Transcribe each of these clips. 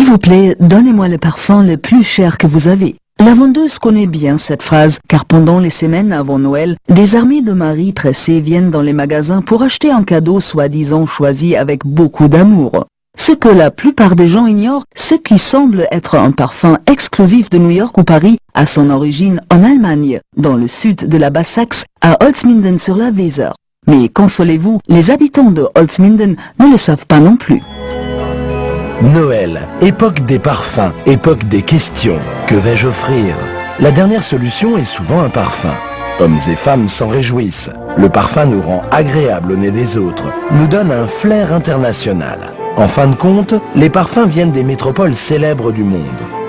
S'il vous plaît, donnez-moi le parfum le plus cher que vous avez. La vendeuse connaît bien cette phrase, car pendant les semaines avant Noël, des armées de maris pressés viennent dans les magasins pour acheter un cadeau soi-disant choisi avec beaucoup d'amour. Ce que la plupart des gens ignorent, ce qui semble être un parfum exclusif de New York ou Paris, a son origine en Allemagne, dans le sud de la Basse-Saxe, à Holzminden sur la Weser. Mais consolez-vous, les habitants de Holzminden ne le savent pas non plus. Noël, époque des parfums, époque des questions. Que vais-je offrir? La dernière solution est souvent un parfum. Hommes et femmes s'en réjouissent. Le parfum nous rend agréable au nez des autres, nous donne un flair international. En fin de compte, les parfums viennent des métropoles célèbres du monde.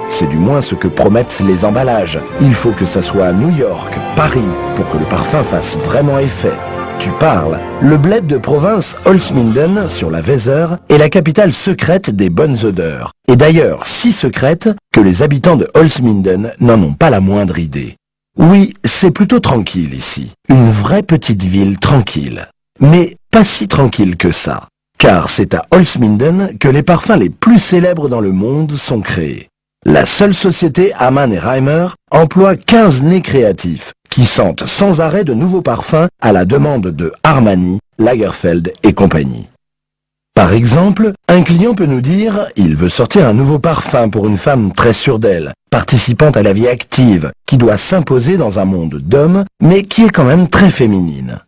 C'est du moins ce que promettent les emballages. Il faut que ça soit à New York, Paris, pour que le parfum fasse vraiment effet. Tu parles. Le bled de province Holzminden, sur la Weser, est la capitale secrète des bonnes odeurs. Et d'ailleurs, si secrète que les habitants de Holzminden n'en ont pas la moindre idée. Oui, c'est plutôt tranquille ici. Une vraie petite ville tranquille. Mais pas si tranquille que ça. Car c'est à Holzminden que les parfums les plus célèbres dans le monde sont créés. La seule société Amann et Reimer emploie 15 nez créatifs qui sentent sans arrêt de nouveaux parfums à la demande de Armani, Lagerfeld et compagnie. Par exemple, un client peut nous dire « Il veut sortir un nouveau parfum pour une femme très sûre d'elle, participant à la vie active, qui doit s'imposer dans un monde d'hommes, mais qui est quand même très féminine. »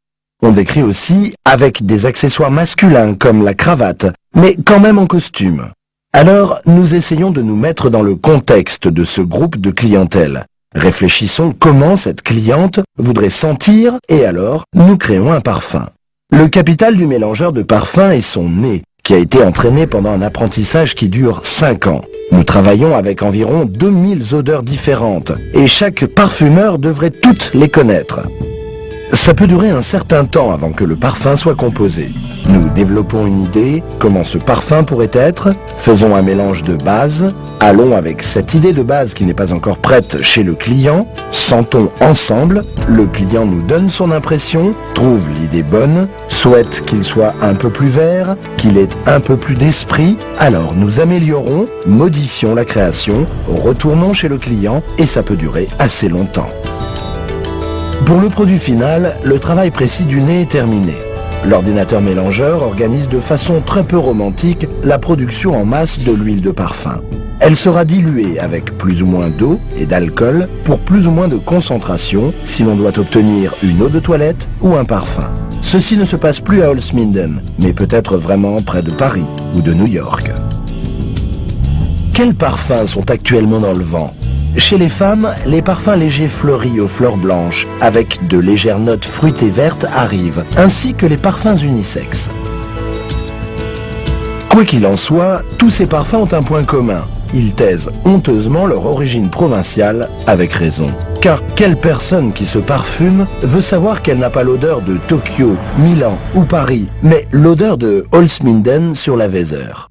On décrit aussi avec des accessoires masculins comme la cravate, mais quand même en costume. Alors, nous essayons de nous mettre dans le contexte de ce groupe de clientèle. Réfléchissons comment cette cliente voudrait sentir et alors nous créons un parfum. Le capital du mélangeur de parfums est son nez, qui a été entraîné pendant un apprentissage qui dure 5 ans. Nous travaillons avec environ 2000 odeurs différentes et chaque parfumeur devrait toutes les connaître. Ça peut durer un certain temps avant que le parfum soit composé. Nous développons une idée, comment ce parfum pourrait être, faisons un mélange de base, allons avec cette idée de base qui n'est pas encore prête chez le client, sentons ensemble, le client nous donne son impression, trouve l'idée bonne, souhaite qu'il soit un peu plus vert, qu'il ait un peu plus d'esprit, alors nous améliorons, modifions la création, retournons chez le client et ça peut durer assez longtemps. Pour le produit final, le travail précis du nez est terminé. L'ordinateur mélangeur organise de façon très peu romantique la production en masse de l'huile de parfum. Elle sera diluée avec plus ou moins d'eau et d'alcool pour plus ou moins de concentration si l'on doit obtenir une eau de toilette ou un parfum. Ceci ne se passe plus à Holzminden, mais peut-être vraiment près de Paris ou de New York. Quels parfums sont actuellement dans le vent ? Chez les femmes, les parfums légers fleuris aux fleurs blanches, avec de légères notes fruitées vertes arrivent, ainsi que les parfums unisexes. Quoi qu'il en soit, tous ces parfums ont un point commun. Ils taisent honteusement leur origine provinciale, avec raison. Car quelle personne qui se parfume veut savoir qu'elle n'a pas l'odeur de Tokyo, Milan ou Paris, mais l'odeur de Holzminden sur la Weser.